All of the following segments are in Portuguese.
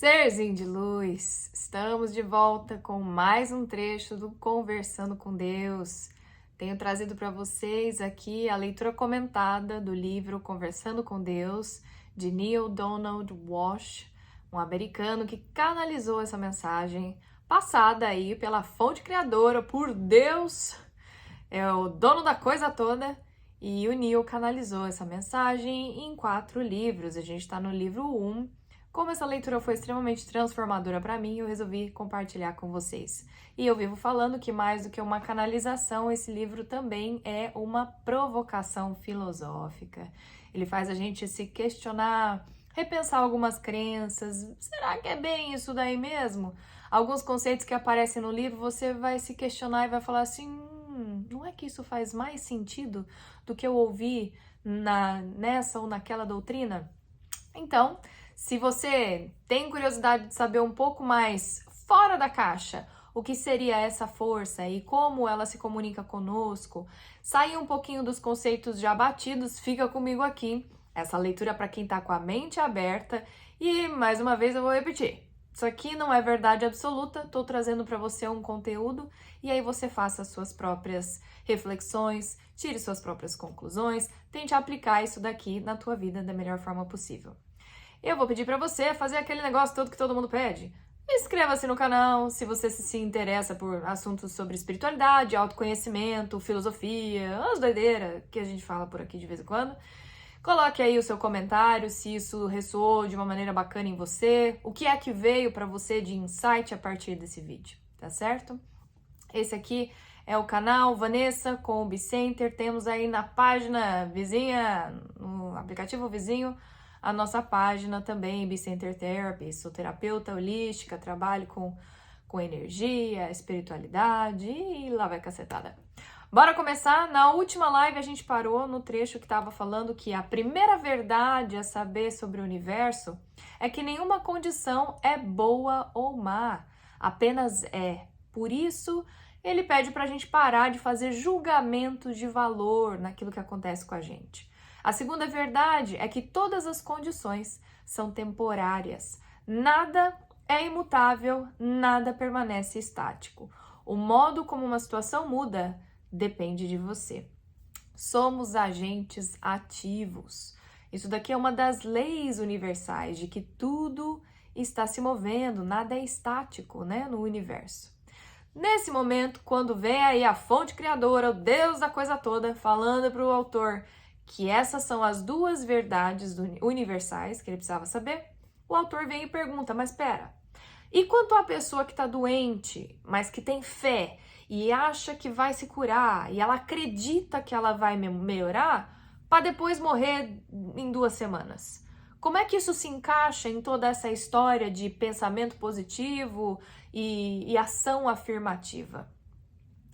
Serzinho de luz, estamos de volta com mais um trecho do Conversando com Deus. Tenho trazido para vocês aqui a leitura comentada do livro Conversando com Deus, de Neale Donald Walsch, um americano que canalizou essa mensagem, passada aí pela fonte criadora, por Deus, é o dono da coisa toda, e o Neale canalizou essa mensagem em 4 livros. A gente está no livro 1. Como essa leitura foi extremamente transformadora para mim, eu resolvi compartilhar com vocês. E eu vivo falando que mais do que uma canalização, esse livro também é uma provocação filosófica. Ele faz a gente se questionar, repensar algumas crenças. Será que é bem isso daí mesmo? Alguns conceitos que aparecem no livro, você vai se questionar e vai falar assim, não é que isso faz mais sentido do que eu ouvi nessa ou naquela doutrina? Então, se você tem curiosidade de saber um pouco mais fora da caixa, o que seria essa força e como ela se comunica conosco, sair um pouquinho dos conceitos já batidos, fica comigo aqui. Essa leitura para quem está com a mente aberta e, mais uma vez, eu vou repetir. Isso aqui não é verdade absoluta, estou trazendo para você um conteúdo e aí você faça as suas próprias reflexões, tire suas próprias conclusões, tente aplicar isso daqui na tua vida da melhor forma possível. Eu vou pedir para você fazer aquele negócio todo que todo mundo pede. Inscreva-se no canal se você se interessa por assuntos sobre espiritualidade, autoconhecimento, filosofia, as doideiras que a gente fala por aqui de vez em quando. Coloque aí o seu comentário se isso ressoou de uma maneira bacana em você, o que é que veio para você de insight a partir desse vídeo, tá certo? Esse aqui é o canal Vanessa com o Bicenter. Temos aí na página vizinha, no aplicativo vizinho, a nossa página também, Bicenter Therapy. Sou terapeuta holística, trabalho com energia, espiritualidade e lá vai cacetada. Bora começar? Na última live a gente parou no trecho que estava falando que a primeira verdade a saber sobre o universo é que nenhuma condição é boa ou má, apenas é. Por isso, ele pede para a gente parar de fazer julgamentos de valor naquilo que acontece com a gente. A segunda verdade é que todas as condições são temporárias. Nada é imutável, nada permanece estático. O modo como uma situação muda depende de você. Somos agentes ativos. Isso daqui é uma das leis universais de que tudo está se movendo, nada é estático, né, no universo. Nesse momento, quando vem aí a fonte criadora, o Deus da coisa toda, falando para o autor que essas são as 2 verdades universais que ele precisava saber, o autor vem e pergunta, mas espera, e quanto à pessoa que está doente, mas que tem fé e acha que vai se curar, e ela acredita que ela vai melhorar, para depois morrer em 2 semanas? Como é que isso se encaixa em toda essa história de pensamento positivo e ação afirmativa?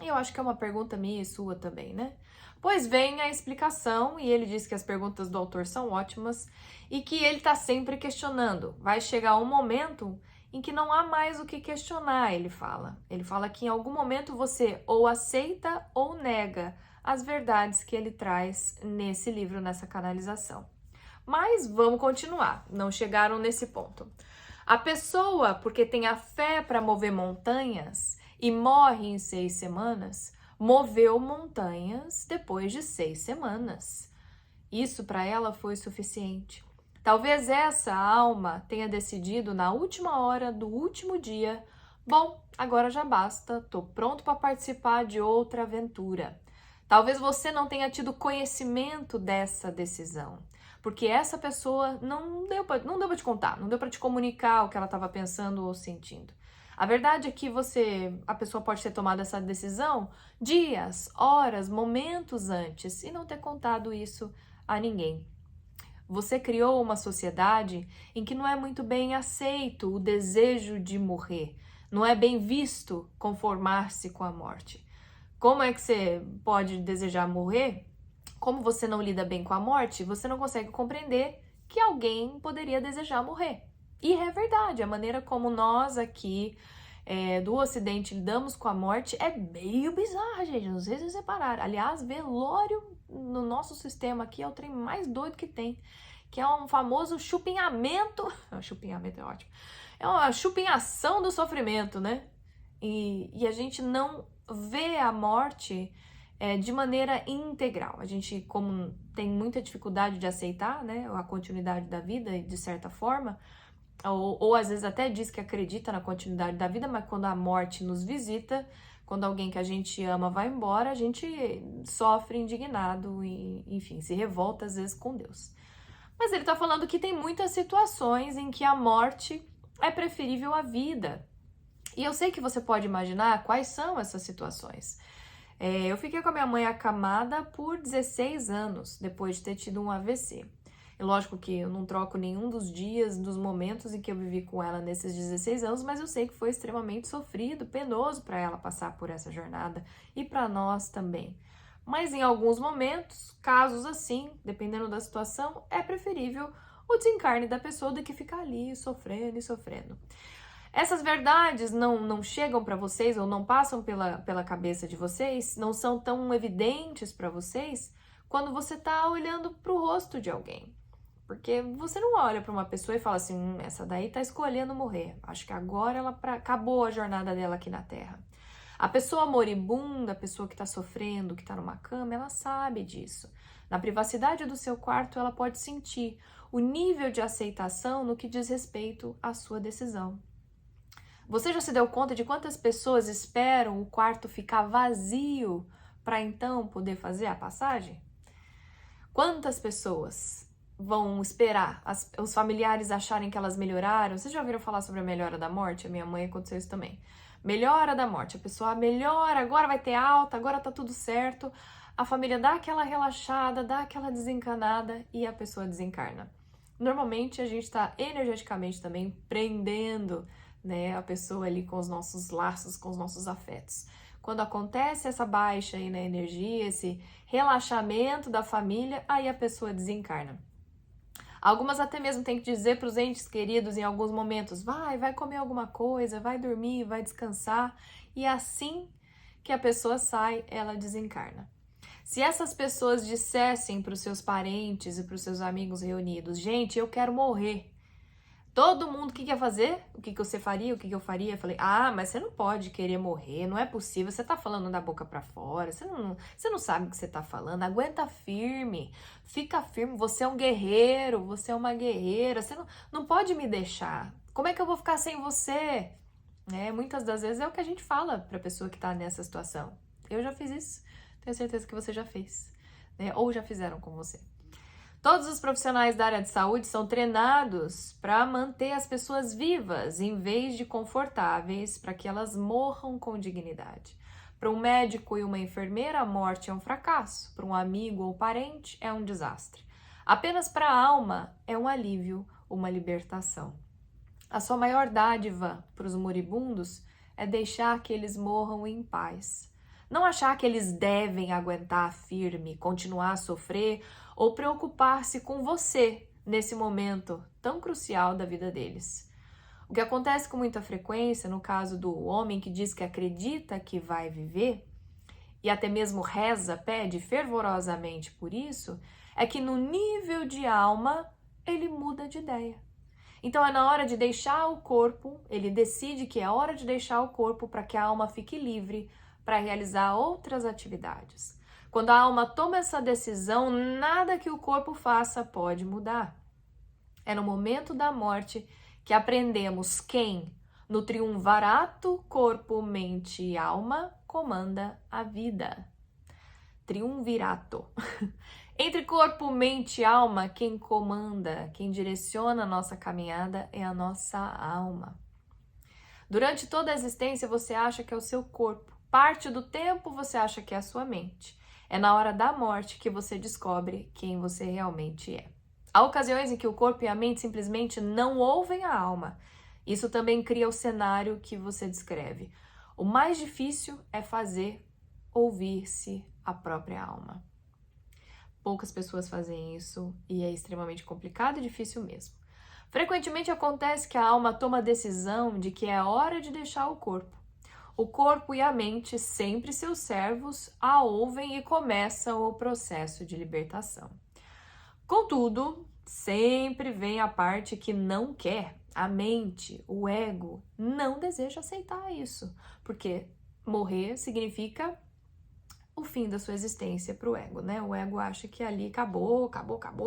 Eu acho que é uma pergunta minha e sua também, né? Pois vem a explicação, e ele diz que as perguntas do autor são ótimas e que ele está sempre questionando. Vai chegar um momento em que não há mais o que questionar, ele fala. Ele fala que em algum momento você ou aceita ou nega as verdades que ele traz nesse livro, nessa canalização. Mas vamos continuar, não chegaram nesse ponto. A pessoa, porque tem a fé para mover montanhas e morre em 6 semanas, moveu montanhas depois de 6 semanas. Isso para ela foi suficiente. Talvez essa alma tenha decidido na última hora do último dia, bom, agora já basta, tô pronto para participar de outra aventura. Talvez você não tenha tido conhecimento dessa decisão, porque essa pessoa não deu para te contar, não deu para te comunicar o que ela estava pensando ou sentindo. A verdade é que a pessoa pode ter tomado essa decisão dias, horas, momentos antes e não ter contado isso a ninguém. Você criou uma sociedade em que não é muito bem aceito o desejo de morrer, não é bem visto conformar-se com a morte. Como é que você pode desejar morrer? Como você não lida bem com a morte, você não consegue compreender que alguém poderia desejar morrer. E é verdade, a maneira como nós aqui do Ocidente lidamos com a morte é meio bizarra, gente. Não sei se vocês repararam. Aliás, velório no nosso sistema aqui é o trem mais doido que tem. que é um famoso chupinhamento. Chupinhamento é ótimo. É uma chupinhação do sofrimento, né? E a gente não vê a morte de maneira integral. A gente, como tem muita dificuldade de aceitar, né, a continuidade da vida, de certa forma, ou às vezes até diz que acredita na continuidade da vida, mas quando a morte nos visita, quando alguém que a gente ama vai embora, a gente sofre indignado e, enfim, se revolta às vezes com Deus. Mas ele está falando que tem muitas situações em que a morte é preferível à vida. E eu sei que você pode imaginar quais são essas situações. Eu fiquei com a minha mãe acamada por 16 anos, depois de ter tido um AVC. E lógico que eu não troco nenhum dos dias, dos momentos em que eu vivi com ela nesses 16 anos, mas eu sei que foi extremamente sofrido, penoso para ela passar por essa jornada e para nós também. Mas em alguns momentos, casos assim, dependendo da situação, é preferível o desencarne da pessoa do que ficar ali sofrendo e sofrendo. Essas verdades não chegam para vocês ou não passam pela cabeça de vocês, não são tão evidentes para vocês quando você está olhando para o rosto de alguém. Porque você não olha para uma pessoa e fala assim, essa daí está escolhendo morrer. Acho que agora ela acabou a jornada dela aqui na Terra. A pessoa moribunda, a pessoa que está sofrendo, que está numa cama, ela sabe disso. Na privacidade do seu quarto, ela pode sentir o nível de aceitação no que diz respeito à sua decisão. Você já se deu conta de quantas pessoas esperam o quarto ficar vazio para então poder fazer a passagem? Quantas pessoas vão esperar os familiares acharem que elas melhoraram? Vocês já ouviram falar sobre a melhora da morte? A minha mãe aconteceu isso também. Melhora da morte. A pessoa melhora, agora vai ter alta, agora tá tudo certo. A família dá aquela relaxada, dá aquela desencanada e a pessoa desencarna. Normalmente a gente está energeticamente também prendendo, né, a pessoa ali com os nossos laços, com os nossos afetos. Quando acontece essa baixa aí na energia, esse relaxamento da família, aí a pessoa desencarna. Algumas até mesmo têm que dizer para os entes queridos em alguns momentos, vai comer alguma coisa, vai dormir, vai descansar, e assim que a pessoa sai, ela desencarna. Se essas pessoas dissessem para os seus parentes e para os seus amigos reunidos, gente, eu quero morrer, todo mundo, o que quer fazer? O que você faria? O que eu faria? Eu falei, mas você não pode querer morrer, não é possível, você tá falando da boca pra fora, você não sabe o que você tá falando, aguenta firme, fica firme, você é um guerreiro, você é uma guerreira, você não pode me deixar, como é que eu vou ficar sem você? Muitas das vezes é o que a gente fala pra pessoa que tá nessa situação. Eu já fiz isso, tenho certeza que você já fez, né? Ou já fizeram com você. Todos os profissionais da área de saúde são treinados para manter as pessoas vivas em vez de confortáveis, para que elas morram com dignidade. Para um médico e uma enfermeira, a morte é um fracasso. Para um amigo ou parente, é um desastre. Apenas para a alma é um alívio, uma libertação. A sua maior dádiva para os moribundos é deixar que eles morram em paz. Não achar que eles devem aguentar firme, continuar a sofrer ou preocupar-se com você nesse momento tão crucial da vida deles. O que acontece com muita frequência, no caso do homem que diz que acredita que vai viver, e até mesmo reza, pede fervorosamente por isso, é que no nível de alma ele muda de ideia. Então é na hora de deixar o corpo, ele decide que é hora de deixar o corpo para que a alma fique livre para realizar outras atividades. Quando a alma toma essa decisão, nada que o corpo faça pode mudar. É no momento da morte que aprendemos quem, no triunvirato corpo, mente e alma, comanda a vida. Triunvirato. Entre corpo, mente e alma, quem comanda, quem direciona a nossa caminhada é a nossa alma. Durante toda a existência, você acha que é o seu corpo. Parte do tempo, você acha que é a sua mente. É na hora da morte que você descobre quem você realmente é. Há ocasiões em que o corpo e a mente simplesmente não ouvem a alma. Isso também cria o cenário que você descreve. O mais difícil é fazer ouvir-se a própria alma. Poucas pessoas fazem isso e é extremamente complicado e difícil mesmo. Frequentemente acontece que a alma toma a decisão de que é hora de deixar o corpo. O corpo e a mente, sempre seus servos, a ouvem e começam o processo de libertação. Contudo, sempre vem a parte que não quer. A mente, o ego, não deseja aceitar isso, porque morrer significa o fim da sua existência para o ego, né? O ego acha que ali acabou,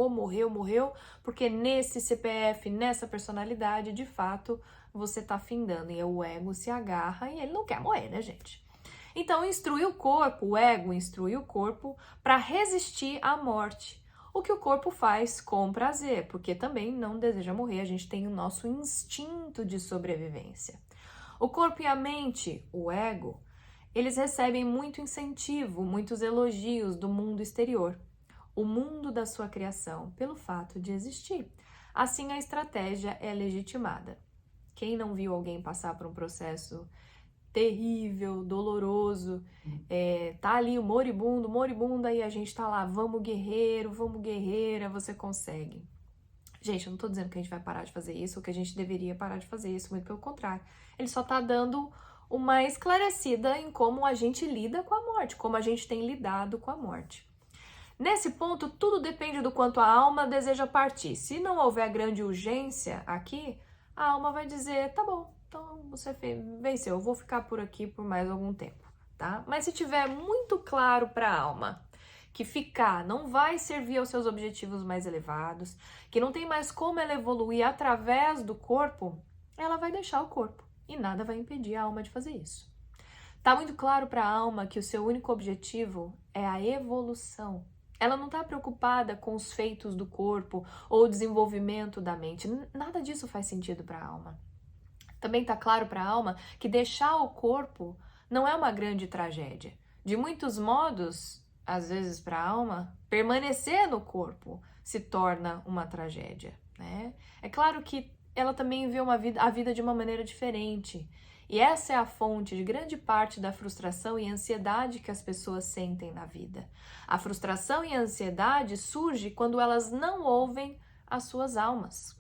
morreu, porque nesse CPF, nessa personalidade, de fato, você tá findando. E o ego se agarra e ele não quer morrer, né, gente? Então, instrui o corpo, o ego instrui o corpo para resistir à morte. O que o corpo faz com prazer, porque também não deseja morrer, a gente tem o nosso instinto de sobrevivência. O corpo e a mente, o ego, eles recebem muito incentivo, muitos elogios do mundo exterior, o mundo da sua criação, pelo fato de existir. Assim, a estratégia é legitimada. Quem não viu alguém passar por um processo terrível, doloroso, tá ali o moribundo, moribunda, e a gente tá lá, vamos guerreiro, vamos guerreira, você consegue. Gente, eu não tô dizendo que a gente vai parar de fazer isso, ou que a gente deveria parar de fazer isso, muito pelo contrário. Ele só tá dando uma esclarecida em como a gente lida com a morte, como a gente tem lidado com a morte. Nesse ponto, tudo depende do quanto a alma deseja partir. Se não houver grande urgência aqui, a alma vai dizer, tá bom, então você venceu, eu vou ficar por aqui por mais algum tempo, tá? Mas se tiver muito claro para a alma que ficar não vai servir aos seus objetivos mais elevados, que não tem mais como ela evoluir através do corpo, ela vai deixar o corpo e nada vai impedir a alma de fazer isso. Tá muito claro para a alma que o seu único objetivo é a evolução. Ela não está preocupada com os feitos do corpo ou o desenvolvimento da mente. Nada disso faz sentido para a alma. Também está claro para a alma que deixar o corpo não é uma grande tragédia. De muitos modos, às vezes para a alma, permanecer no corpo se torna uma tragédia, né? É claro que ela também vê a vida de uma maneira diferente. E essa é a fonte de grande parte da frustração e ansiedade que as pessoas sentem na vida. A frustração e a ansiedade surge quando elas não ouvem as suas almas.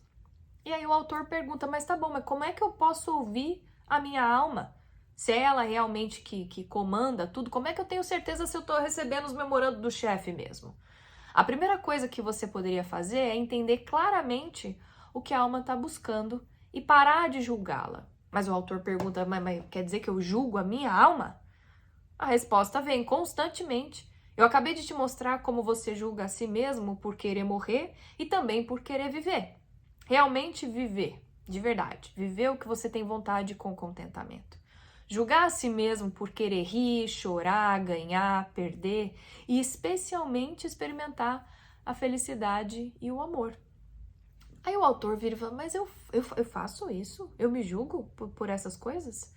E aí o autor pergunta, mas tá bom, mas como é que eu posso ouvir a minha alma? Se é ela realmente que comanda tudo, como é que eu tenho certeza se eu estou recebendo os memorandos do chefe mesmo? A primeira coisa que você poderia fazer é entender claramente o que a alma está buscando e parar de julgá-la. Mas o autor pergunta, mas quer dizer que eu julgo a minha alma? A resposta vem constantemente. Eu acabei de te mostrar como você julga a si mesmo por querer morrer e também por querer viver. Realmente viver, de verdade. Viver o que você tem vontade com contentamento. Julgar a si mesmo por querer rir, chorar, ganhar, perder e especialmente experimentar a felicidade e o amor. Aí o autor vira e fala, mas eu faço isso? Eu me julgo por essas coisas?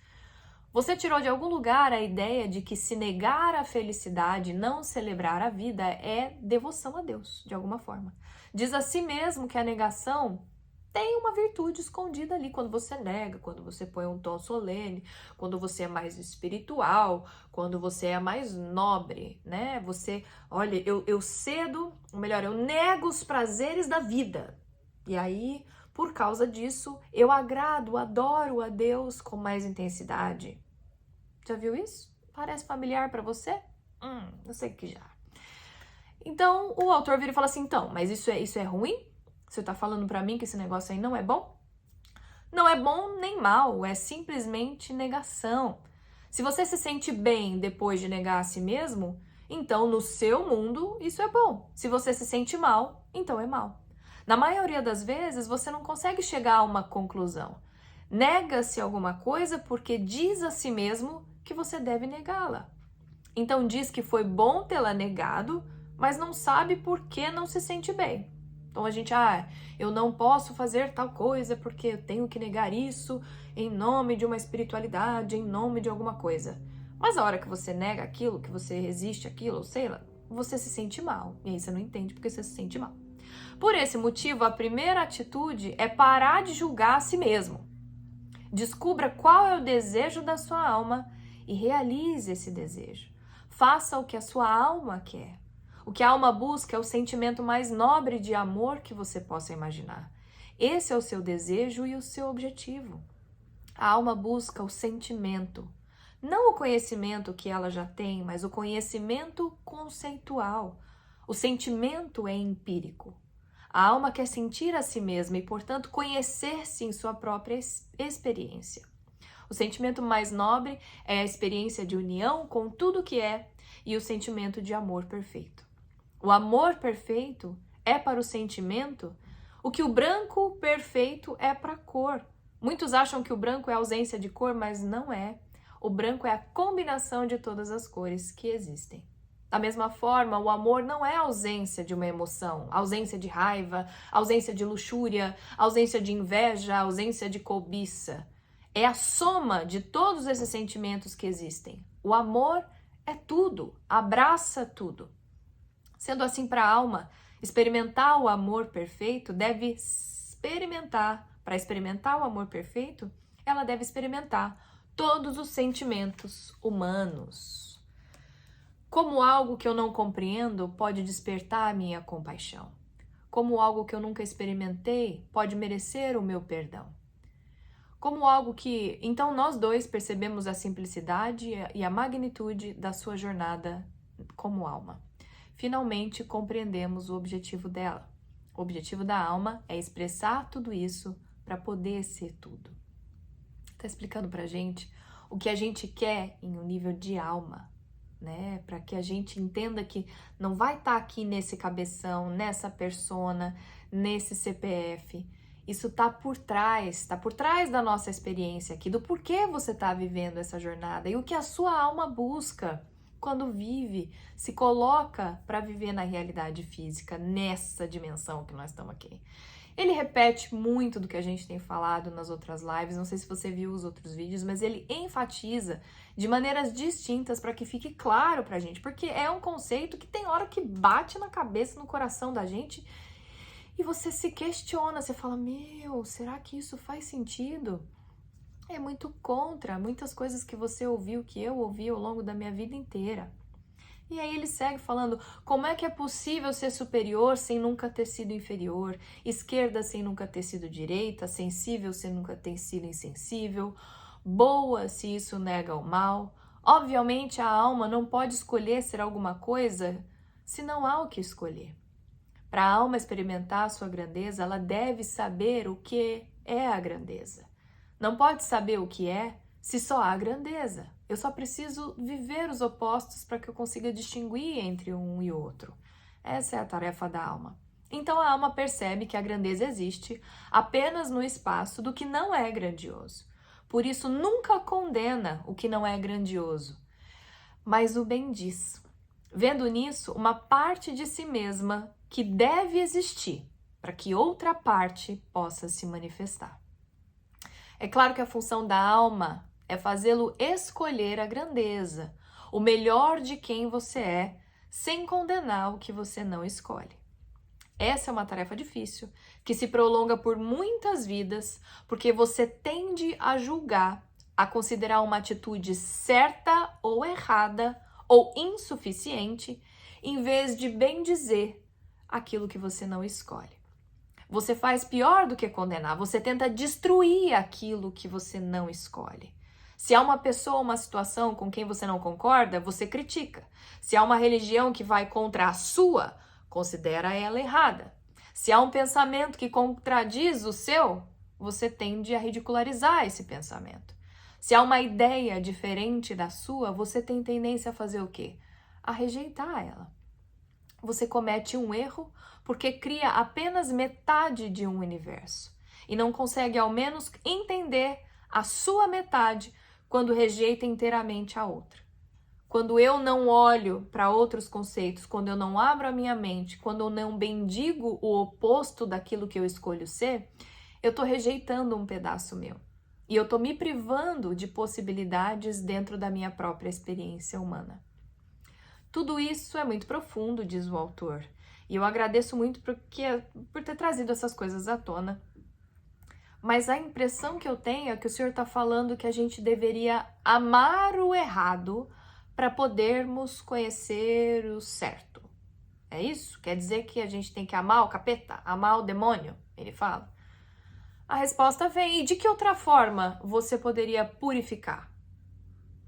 Você tirou de algum lugar a ideia de que se negar a felicidade, não celebrar a vida, é devoção a Deus, de alguma forma. Diz a si mesmo que a negação tem uma virtude escondida ali quando você nega, quando você põe um tom solene, quando você é mais espiritual, quando você é mais nobre, né? Você, olha, eu cedo, ou melhor, eu nego os prazeres da vida. E aí, por causa disso, eu agrado, adoro a Deus com mais intensidade. Já viu isso? Parece familiar para você? Eu sei que já. Então, o autor vira e fala assim, então, mas isso é ruim? Você tá falando para mim que esse negócio aí não é bom? Não é bom nem mal, é simplesmente negação. Se você se sente bem depois de negar a si mesmo, então no seu mundo isso é bom. Se você se sente mal, então é mal. Na maioria das vezes, você não consegue chegar a uma conclusão. Nega-se alguma coisa porque diz a si mesmo que você deve negá-la. Então diz que foi bom tê-la negado, mas não sabe por que não se sente bem. Então a gente, eu não posso fazer tal coisa porque eu tenho que negar isso em nome de uma espiritualidade, em nome de alguma coisa. Mas a hora que você nega aquilo, que você resiste aquilo, ou sei lá, você se sente mal. E aí você não entende porque você se sente mal. Por esse motivo, a primeira atitude é parar de julgar a si mesmo. Descubra qual é o desejo da sua alma e realize esse desejo. Faça o que a sua alma quer. O que a alma busca é o sentimento mais nobre de amor que você possa imaginar. Esse é o seu desejo e o seu objetivo. A alma busca o sentimento, não o conhecimento que ela já tem, mas o conhecimento conceitual. O sentimento é empírico. A alma quer sentir a si mesma e, portanto, conhecer-se em sua própria experiência. O sentimento mais nobre é a experiência de união com tudo que é e o sentimento de amor perfeito. O amor perfeito é para o sentimento o que o branco perfeito é para a cor. Muitos acham que o branco é ausência de cor, mas não é. O branco é a combinação de todas as cores que existem. Da mesma forma, o amor não é ausência de uma emoção, ausência de raiva, ausência de luxúria, ausência de inveja, ausência de cobiça. É a soma de todos esses sentimentos que existem. O amor é tudo, abraça tudo. Sendo assim, para a alma, experimentar o amor perfeito deve experimentar. Para experimentar o amor perfeito, ela deve experimentar todos os sentimentos humanos. Como algo que eu não compreendo pode despertar a minha compaixão. Como algo que eu nunca experimentei pode merecer o meu perdão. Como algo que, então, nós dois percebemos a simplicidade e a magnitude da sua jornada como alma. Finalmente compreendemos o objetivo dela. O objetivo da alma é expressar tudo isso para poder ser tudo. Está explicando para a gente o que a gente quer em um nível de alma, né? Para que a gente entenda que não vai estar aqui nesse cabeção, nessa persona, nesse CPF. Isso está por trás da nossa experiência aqui, do porquê você está vivendo essa jornada e o que a sua alma busca quando vive, se coloca para viver na realidade física, nessa dimensão que nós estamos aqui. Ele repete muito do que a gente tem falado nas outras lives, não sei se você viu os outros vídeos, mas ele enfatiza de maneiras distintas para que fique claro para a gente, porque é um conceito que tem hora que bate na cabeça, no coração da gente, e você se questiona, você fala, meu, será que isso faz sentido? É muito contra muitas coisas que você ouviu, que eu ouvi ao longo da minha vida inteira. E aí ele segue falando, como é que é possível ser superior sem nunca ter sido inferior, esquerda sem nunca ter sido direita, sensível sem nunca ter sido insensível, boa se isso nega o mal. Obviamente a alma não pode escolher ser alguma coisa se não há o que escolher. Para a alma experimentar a sua grandeza, ela deve saber o que é a grandeza. Não pode saber o que é se só há grandeza. Eu só preciso viver os opostos para que eu consiga distinguir entre um e outro. Essa é a tarefa da alma. Então a alma percebe que a grandeza existe apenas no espaço do que não é grandioso. Por isso nunca condena o que não é grandioso, mas o bendiz. Vendo nisso uma parte de si mesma que deve existir para que outra parte possa se manifestar. É claro que a função da alma é fazê-lo escolher a grandeza, o melhor de quem você é, sem condenar o que você não escolhe. Essa é uma tarefa difícil, que se prolonga por muitas vidas, porque você tende a julgar, a considerar uma atitude certa ou errada, ou insuficiente, em vez de bendizer aquilo que você não escolhe. Você faz pior do que condenar, você tenta destruir aquilo que você não escolhe. Se há uma pessoa ou uma situação com quem você não concorda, você critica. Se há uma religião que vai contra a sua, considera ela errada. Se há um pensamento que contradiz o seu, você tende a ridicularizar esse pensamento. Se há uma ideia diferente da sua, você tem tendência a fazer o quê? A rejeitar ela. Você comete um erro porque cria apenas metade de um universo e não consegue ao menos entender a sua metade quando rejeita inteiramente a outra. Quando eu não olho para outros conceitos, quando eu não abro a minha mente, quando eu não bendigo o oposto daquilo que eu escolho ser, eu estou rejeitando um pedaço meu. E eu estou me privando de possibilidades dentro da minha própria experiência humana. Tudo isso é muito profundo, diz o autor. E eu agradeço muito por ter trazido essas coisas à tona. Mas a impressão que eu tenho é que o senhor está falando que a gente deveria amar o errado para podermos conhecer o certo. É isso? Quer dizer que a gente tem que amar o capeta? Amar o demônio? Ele fala. A resposta vem. E de que outra forma você poderia purificar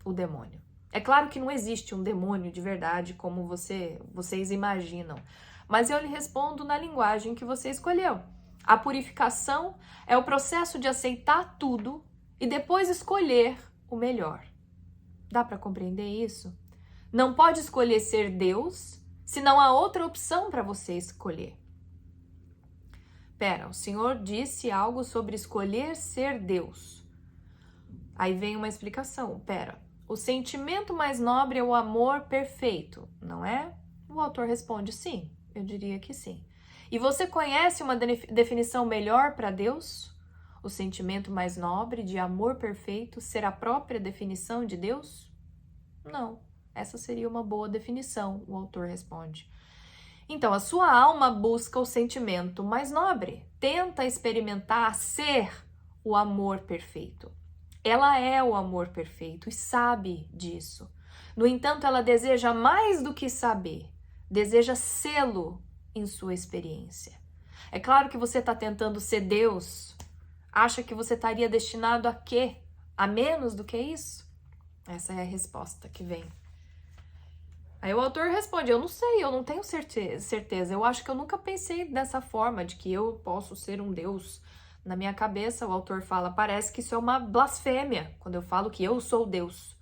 o demônio? É claro que não existe um demônio de verdade como vocês imaginam. mas eu lhe respondo na linguagem que você escolheu. A purificação é o processo de aceitar tudo e depois escolher o melhor. Dá para compreender isso? Não pode escolher ser Deus se não há outra opção para você escolher. Pera, o Senhor disse algo sobre escolher ser Deus. Aí vem uma explicação. Pera, o sentimento mais nobre é o amor perfeito, não é? O autor responde sim, eu diria que sim. E você conhece uma definição melhor para Deus? O sentimento mais nobre de amor perfeito ser a própria definição de Deus? Não, essa seria uma boa definição, o autor responde. Então, a sua alma busca o sentimento mais nobre, tenta experimentar ser o amor perfeito. Ela é o amor perfeito e sabe disso. No entanto, ela deseja mais do que saber, deseja sê-lo em sua experiência. É claro que você está tentando ser Deus. Acha que você estaria destinado a quê? A menos do que isso? Essa é a resposta que vem. Aí o autor responde, eu não sei, eu não tenho certeza. Eu acho que eu nunca pensei dessa forma, de que eu posso ser um Deus. Na minha cabeça, o autor fala, parece que isso é uma blasfêmia, quando eu falo que eu sou Deus.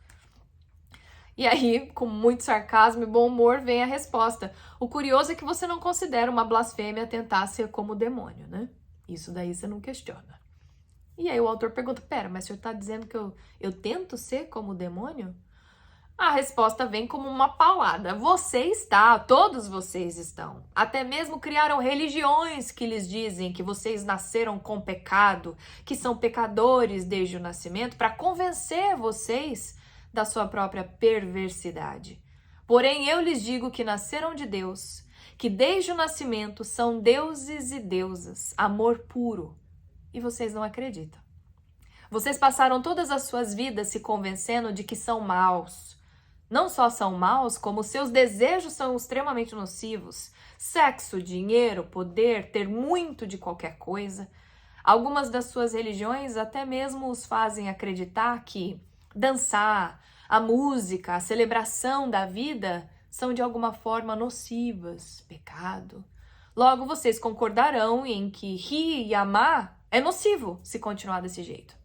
E aí, com muito sarcasmo e bom humor, vem a resposta. O curioso é que você não considera uma blasfêmia tentar ser como o demônio, né? Isso daí você não questiona. E aí o autor pergunta, pera, mas o senhor está dizendo que eu tento ser como o demônio? A resposta vem como uma paulada. Você está, todos vocês estão. Até mesmo criaram religiões que lhes dizem que vocês nasceram com pecado, que são pecadores desde o nascimento, para convencer vocês da sua própria perversidade. Porém, eu lhes digo que nasceram de Deus, que desde o nascimento são deuses e deusas, amor puro. E vocês não acreditam. Vocês passaram todas as suas vidas se convencendo de que são maus. Não só são maus, como seus desejos são extremamente nocivos. Sexo, dinheiro, poder, ter muito de qualquer coisa. Algumas das suas religiões até mesmo os fazem acreditar que dançar, a música, a celebração da vida são de alguma forma nocivas, pecado. Logo, vocês concordarão em que rir e amar é nocivo se continuar desse jeito.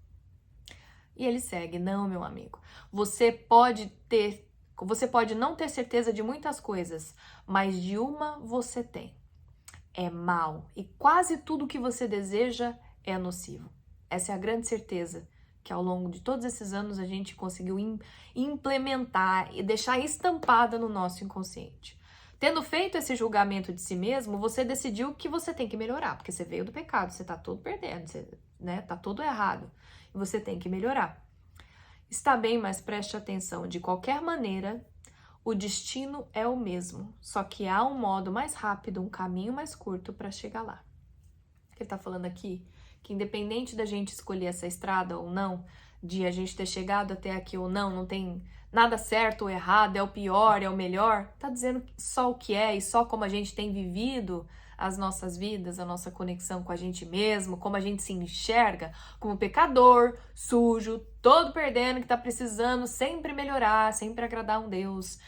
E ele segue, não, meu amigo, você pode não ter certeza de muitas coisas, mas de uma você tem. É mal e quase tudo que você deseja é nocivo. Essa é a grande certeza que ao longo de todos esses anos a gente conseguiu implementar e deixar estampada no nosso inconsciente. Tendo feito esse julgamento de si mesmo, você decidiu que você tem que melhorar, porque você veio do pecado, você tá todo perdendo, você, né, tá todo errado, e você tem que melhorar. Está bem, mas preste atenção, de qualquer maneira, o destino é o mesmo, só que há um modo mais rápido, um caminho mais curto para chegar lá. Ele está falando aqui que independente da gente escolher essa estrada ou não, de a gente ter chegado até aqui ou não, não tem nada certo ou errado, é o pior, é o melhor, tá dizendo só o que é e só como a gente tem vivido as nossas vidas, a nossa conexão com a gente mesmo, como a gente se enxerga como pecador, sujo, todo perdendo, que tá precisando sempre melhorar, sempre agradar um Deus,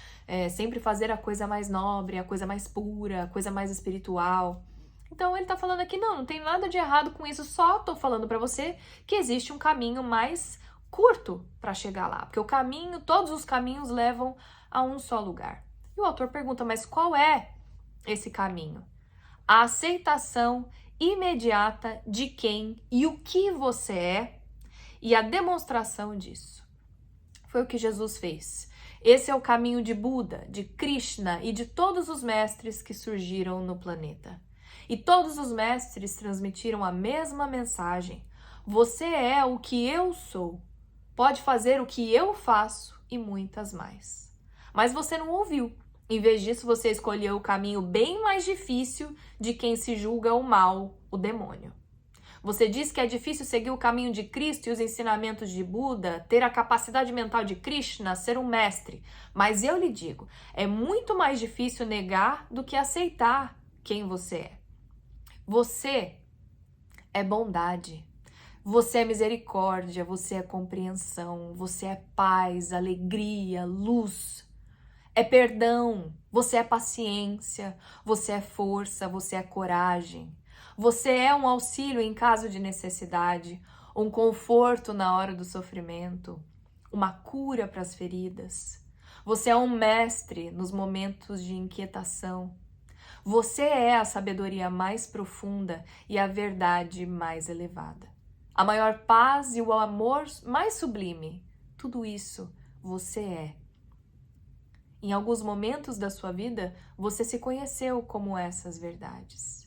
sempre fazer a coisa mais nobre, a coisa mais pura, a coisa mais espiritual. Então ele tá falando aqui, não tem nada de errado com isso, só tô falando para você que existe um caminho mais curto para chegar lá, porque todos os caminhos levam a um só lugar. E o autor pergunta, mas qual é esse caminho? A aceitação imediata de quem e o que você é e a demonstração disso. Foi o que Jesus fez. Esse é o caminho de Buda, de Krishna e de todos os mestres que surgiram no planeta. E todos os mestres transmitiram a mesma mensagem. Você é o que eu sou. Pode fazer o que eu faço e muitas mais. Mas você não ouviu. Em vez disso, você escolheu o caminho bem mais difícil de quem se julga o mal, o demônio. Você diz que é difícil seguir o caminho de Cristo e os ensinamentos de Buda, ter a capacidade mental de Krishna, ser um mestre. Mas eu lhe digo, é muito mais difícil negar do que aceitar quem você é. Você é bondade, você é misericórdia, você é compreensão, você é paz, alegria, luz. é perdão, você é paciência, você é força, você é coragem. Você é um auxílio em caso de necessidade, um conforto na hora do sofrimento, uma cura para as feridas. Você é um mestre nos momentos de inquietação. Você é a sabedoria mais profunda e a verdade mais elevada. A maior paz e o amor mais sublime. Tudo isso você é. Em alguns momentos da sua vida, você se conheceu como essas verdades.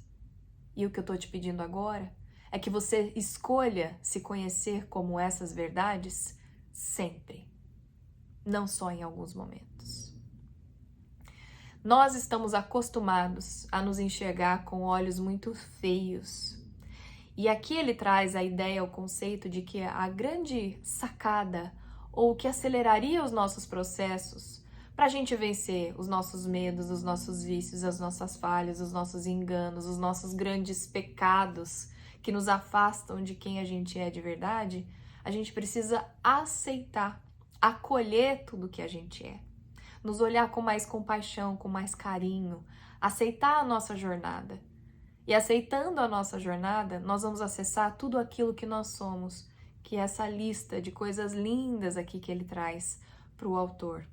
E o que eu estou te pedindo agora é que você escolha se conhecer como essas verdades sempre, não só em alguns momentos. Nós estamos acostumados a nos enxergar com olhos muito feios. E aqui ele traz a ideia, o conceito de que a grande sacada ou o que aceleraria os nossos processos para a gente vencer os nossos medos, os nossos vícios, as nossas falhas, os nossos enganos, os nossos grandes pecados que nos afastam de quem a gente é de verdade, a gente precisa aceitar, acolher tudo que a gente é, nos olhar com mais compaixão, com mais carinho, aceitar a nossa jornada. E aceitando a nossa jornada, nós vamos acessar tudo aquilo que nós somos, que é essa lista de coisas lindas aqui que ele traz para o autor.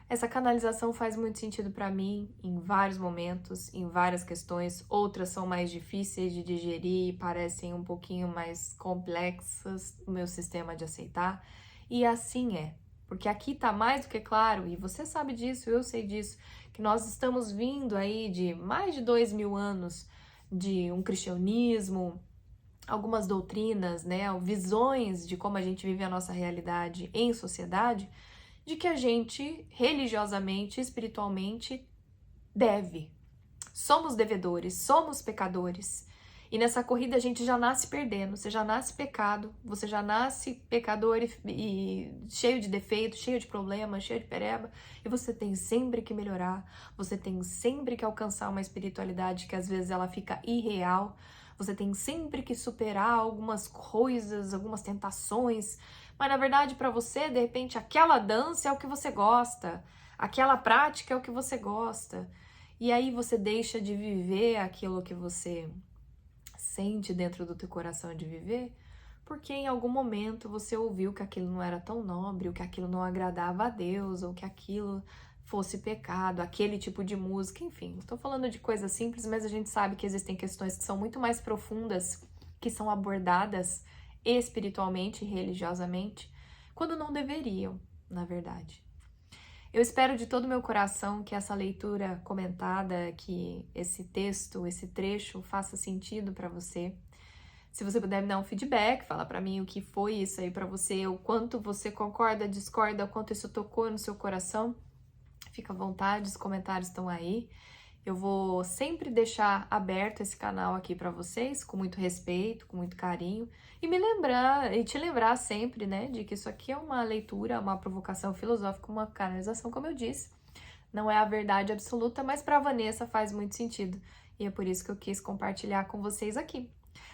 Essa canalização faz muito sentido para mim em vários momentos, em várias questões. Outras são mais difíceis de digerir e parecem um pouquinho mais complexas no meu sistema de aceitar. E assim é, porque aqui tá mais do que claro, e você sabe disso, eu sei disso, que nós estamos vindo aí de mais de 2000 anos de um cristianismo, algumas doutrinas, né, visões de como a gente vive a nossa realidade em sociedade, de que a gente, religiosamente, espiritualmente, deve. Somos devedores, somos pecadores. E nessa corrida a gente já nasce perdendo, você já nasce pecado, você já nasce pecador e cheio de defeitos, cheio de problemas, cheio de pereba, e você tem sempre que melhorar, você tem sempre que alcançar uma espiritualidade que às vezes ela fica irreal, você tem sempre que superar algumas coisas, algumas tentações, mas na verdade para você, de repente, aquela dança é o que você gosta, aquela prática é o que você gosta, e aí você deixa de viver aquilo que você sente dentro do teu coração de viver, porque em algum momento você ouviu que aquilo não era tão nobre, ou que aquilo não agradava a Deus, ou que aquilo fosse pecado, aquele tipo de música, enfim. Estou falando de coisas simples, mas a gente sabe que existem questões que são muito mais profundas, que são abordadas espiritualmente e religiosamente, quando não deveriam, na verdade. Eu espero de todo o meu coração que essa leitura comentada, que esse texto, esse trecho faça sentido para você. Se você puder me dar um feedback, falar para mim o que foi isso aí para você, o quanto você concorda, discorda, o quanto isso tocou no seu coração, fica à vontade, os comentários estão aí. Eu vou sempre deixar aberto esse canal aqui para vocês, com muito respeito, com muito carinho, e te lembrar sempre, né, de que isso aqui é uma leitura, uma provocação filosófica, uma canalização, como eu disse. Não é a verdade absoluta, mas para a Vanessa faz muito sentido. E é por isso que eu quis compartilhar com vocês aqui.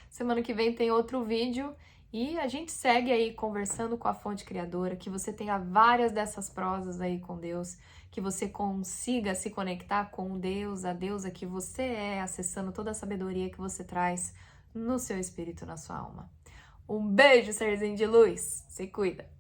Semana que vem tem outro vídeo e a gente segue aí conversando com a fonte criadora, que você tenha várias dessas prosas aí com Deus, que você consiga se conectar com Deus, a deusa que você é, acessando toda a sabedoria que você traz no seu espírito, na sua alma. Um beijo, serzinho de luz. Se cuida!